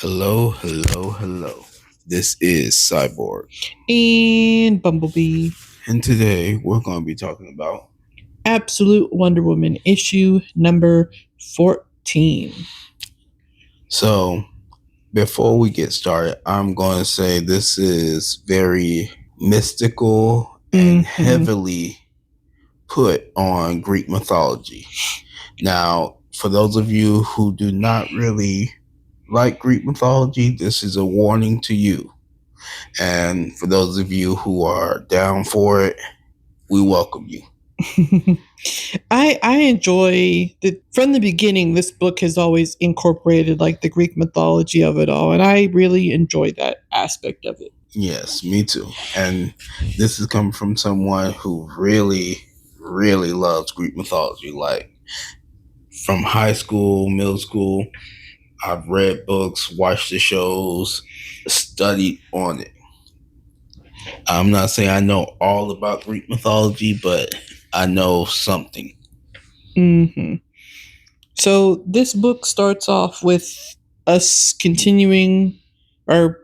Hello, hello, hello. This is Cyborg. And Bumblebee. And today we're going to be talking about Absolute Wonder Woman issue number 14. So, before we get started, I'm going to say this is very mystical and heavily put on Greek mythology. Now, for those of you who do not really like Greek mythology, this is a warning to you. And for those of you who are down for it, we welcome you. I enjoy from the beginning. This book has always incorporated like the Greek mythology of it all, and I really enjoy that aspect of it. Yes, me too. And this is coming from someone who really, really loves Greek mythology. Like from high school, middle school, I've read books, watched the shows, studied on it. I'm not saying I know all about Greek mythology, but I know something. So this book starts off with us continuing, or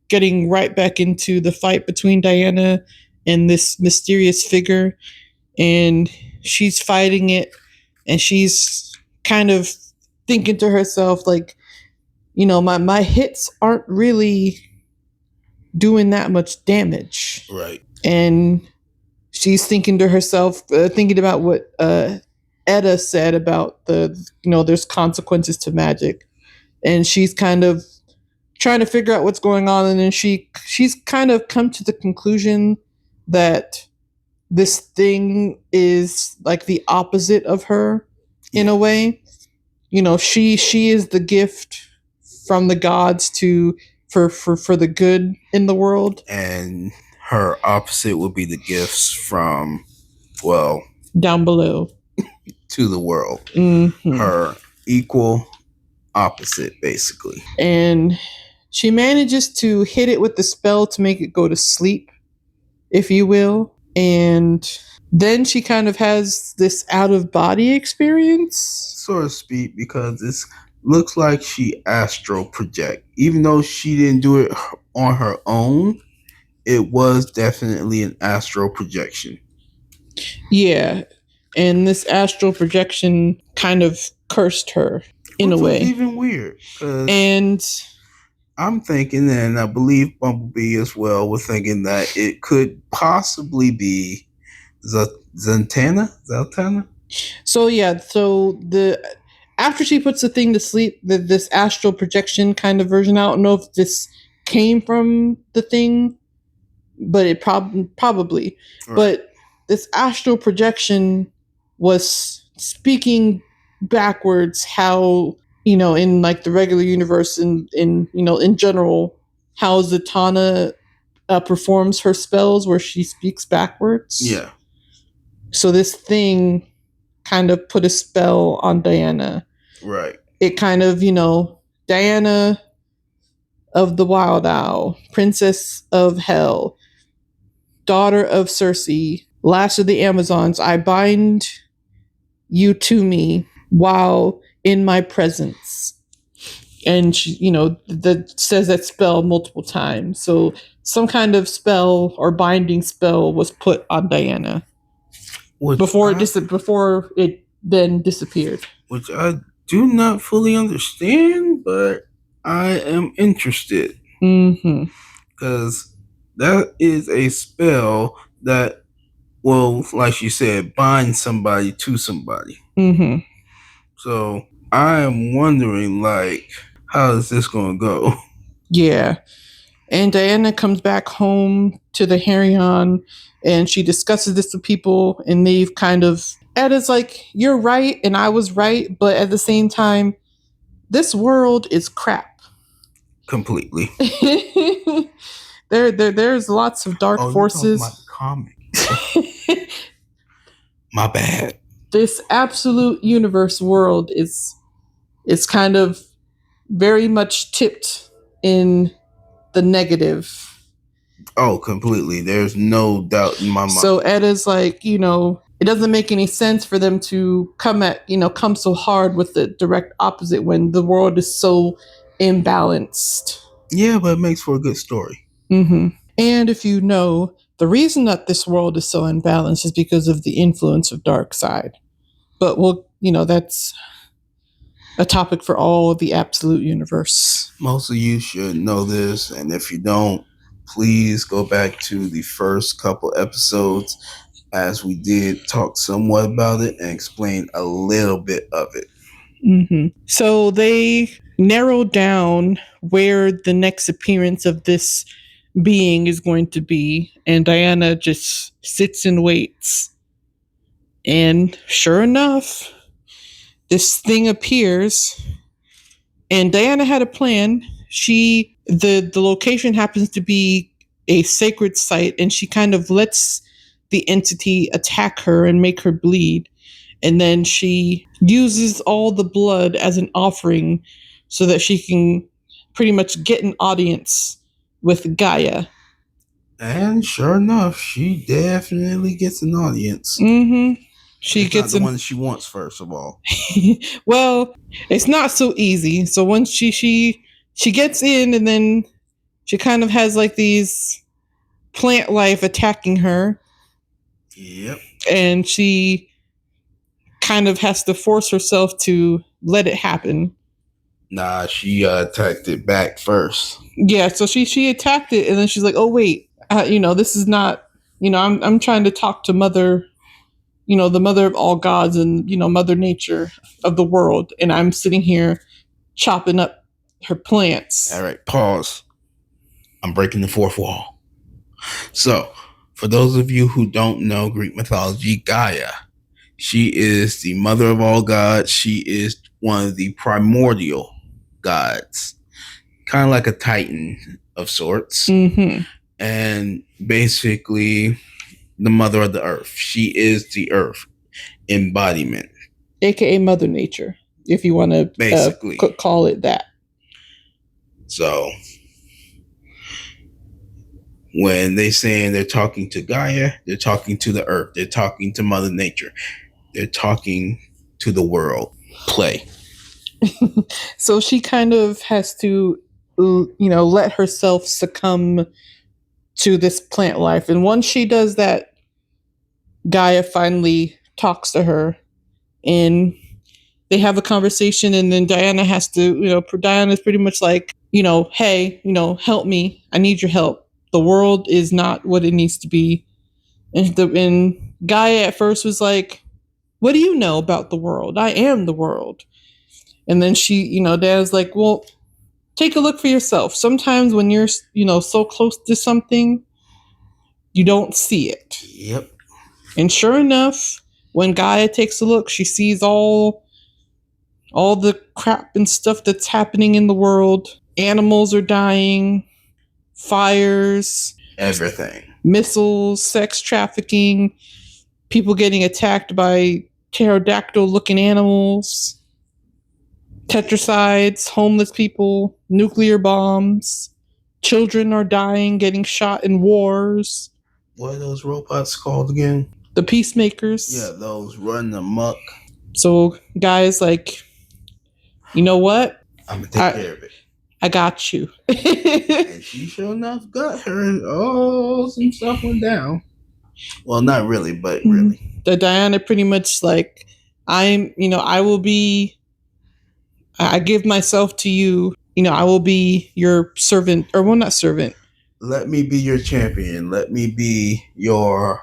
getting right back into the fight between Diana and this mysterious figure, and she's fighting it, and she's kind of thinking to herself like, my hits aren't really doing that much damage. Right. And she's thinking to herself, thinking about what Etta said about there's consequences to magic. And she's kind of trying to figure out what's going on. And then she's kind of come to the conclusion that this thing is like the opposite of her in a way. She is the gift from the gods for the good in the world. And her opposite would be the gifts from, down below to the world. Her equal opposite, basically. And she manages to hit it with the spell to make it go to sleep, if you will. And then she kind of has this out-of-body experience, so to speak, because it looks like she astral project. Even though she didn't do it on her own, it was definitely an astral projection. Yeah. And this astral projection kind of cursed her in a way. Which was even weird. And I'm thinking, and I believe Bumblebee as well, was thinking that it could possibly be Zatanna. So after she puts the thing to sleep, this astral projection kind of version, I don't know if this came from the thing, but it probably. Right. But this astral projection was speaking backwards how, in like the regular universe and in general, how Zatanna performs her spells where she speaks backwards. Yeah. So this thing kind of put a spell on Diana. Right. It kind of, Diana of the Wild Owl, Princess of Hell, daughter of Circe, last of the Amazons, I bind you to me while in my presence. And she, that says that spell multiple times. So some kind of spell or binding spell was put on Diana before it then disappeared. Which I do not fully understand, but I am interested. Because that is a spell that, like you said, binds somebody to somebody. So I am wondering, how is this going to go? Yeah. And Diana comes back home to the Herion, and she discusses this with people, and they've kind of, Eda's like, you're right, and I was right, but at the same time, this world is crap. Completely. There's lots of dark forces. My comic. My bad. This absolute universe world is kind of very much tipped in the negative. Oh, completely. There's no doubt in my mind. So Eda's like, it doesn't make any sense for them to come so hard with the direct opposite when the world is so imbalanced. Yeah, but it makes for a good story. Mm-hmm. And if you know, the reason that this world is so imbalanced is because of the influence of dark side. But that's a topic for all of the absolute universe. Most of you should know this, and if you don't, please go back to the first couple episodes, as we did talk somewhat about it and explain a little bit of it. Mm-hmm. So they narrowed down where the next appearance of this being is going to be, and Diana just sits and waits. And sure enough, this thing appears, and Diana had a plan. The location happens to be a sacred site, and she kind of lets the entity attack her and make her bleed. And then she uses all the blood as an offering so that she can pretty much get an audience with Gaia. And sure enough, she definitely gets an audience. Mm-hmm. She it's gets not the one she wants, first of all. Well, it's not so easy. So once she gets in, and then she kind of has like these plant life attacking her. Yep. And she kind of has to force herself to let it happen. Nah, she attacked it back first. Yeah, so she attacked it, and then she's like, "Oh wait, this is not. I'm trying to talk to Mother, the Mother of all gods, and Mother Nature of the world, and I'm sitting here chopping up her plants." All right, pause. I'm breaking the fourth wall. So, for those of you who don't know Greek mythology, Gaia, she is the mother of all gods. She is one of the primordial gods, kind of like a titan of sorts. Mm-hmm. And basically the mother of the earth. She is the earth embodiment, aka Mother Nature, if you want to basically call it that. So when they saying they're talking to Gaia, they're talking to the earth, they're talking to Mother Nature, they're talking to the world. Play. So she kind of has to let herself succumb to this plant life, and once she does that, Gaia finally talks to her, and they have a conversation, and then Diana has to, Diana's pretty much like, hey, help me. I need your help. The world is not what it needs to be. And Gaia at first was like, what do you know about the world? I am the world. And then she, Diana's like, well, take a look for yourself. Sometimes when you're, so close to something, you don't see it. Yep. And sure enough, when Gaia takes a look, she sees all the crap and stuff that's happening in the world. Animals are dying, fires, everything, missiles, sex trafficking, people getting attacked by pterodactyl-looking animals, tetricides, homeless people, nuclear bombs, children are dying, getting shot in wars. What are those robots called again? The peacemakers. Yeah, those run amok. So guys, like, you know what? I'm gonna take care of it. I got you. And she sure enough got her. Oh, some stuff went down. Well, not really, but really. The Diana pretty much like, I give myself to you. I will be your servant, or well, not servant. Let me be your champion. Let me be your,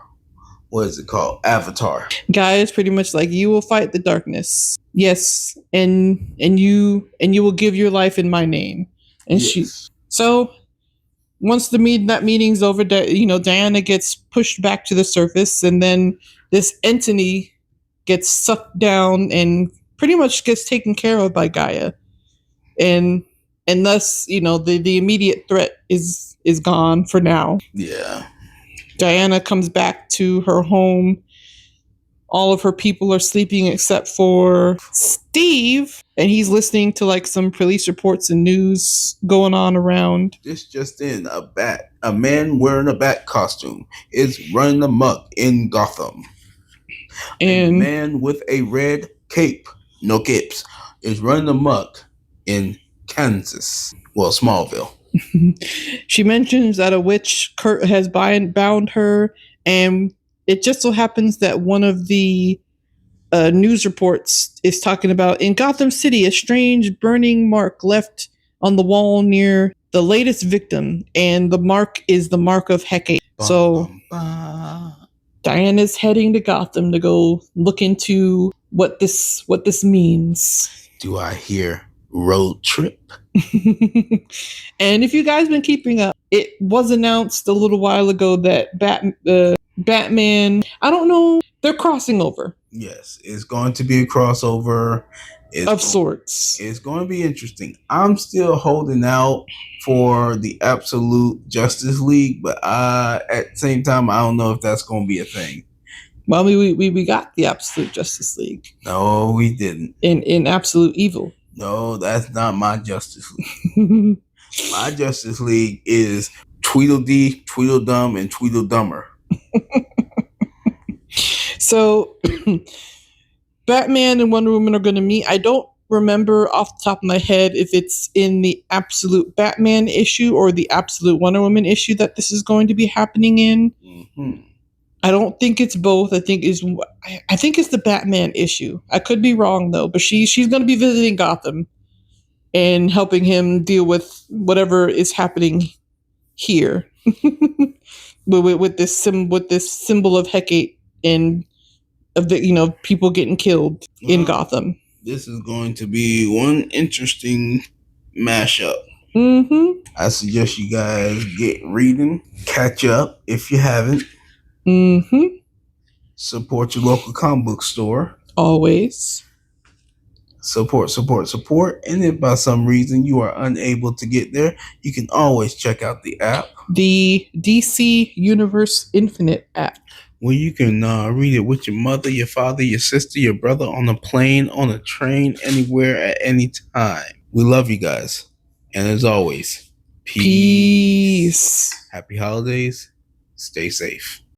what is it called? Avatar. Gaia is pretty much like, you will fight the darkness. Yes, and you will give your life in my name. And yes. So once that meeting's over, Diana gets pushed back to the surface, and then this entity gets sucked down and pretty much gets taken care of by Gaia. And thus, the immediate threat is gone for now. Yeah. Diana comes back to her home. All of her people are sleeping except for Steve, and he's listening to like some police reports and news going on around. This just in, a man wearing a bat costume is running amok in Gotham. And a man with a red cape, no capes, is running amok in Kansas. Well, Smallville. She mentions that a witch has bound her, and it just so happens that one of the news reports is talking about in Gotham City, a strange burning mark left on the wall near the latest victim, and the mark is the mark of Hecate. So Diana's heading to Gotham to go look into what this means. Do I hear road trip? And if you guys been keeping up, it was announced a little while ago that Batman, I don't know, they're crossing over. Yes, it's going to be a crossover of sorts. It's going to be interesting. I'm still holding out for the Absolute Justice League, but at the same time, I don't know if that's going to be a thing. Well, we got the Absolute Justice League. No, we didn't. In Absolute Evil. No, that's not my Justice League. My Justice League is Tweedledee, Tweedledum, and Tweedledummer. So, Batman and Wonder Woman are going to meet. I don't remember off the top of my head if it's in the Absolute Batman issue or the Absolute Wonder Woman issue that this is going to be happening in. Mm-hmm. I don't think it's both. I think it's the Batman issue. I could be wrong though, but she's going to be visiting Gotham and helping him deal with whatever is happening here with this symbol of Hecate and of the people getting killed in Gotham. This is going to be one interesting mashup. Mm-hmm. I suggest you guys get reading, catch up if you haven't. Mm-hmm. Support your local comic book store. Always. Support. And if by some reason you are unable to get there, you can always check out the app. The DC Universe Infinite app. Where you can read it with your mother, your father, your sister, your brother, on a plane, on a train, anywhere, at any time. We love you guys. And as always, peace. Happy holidays. Stay safe.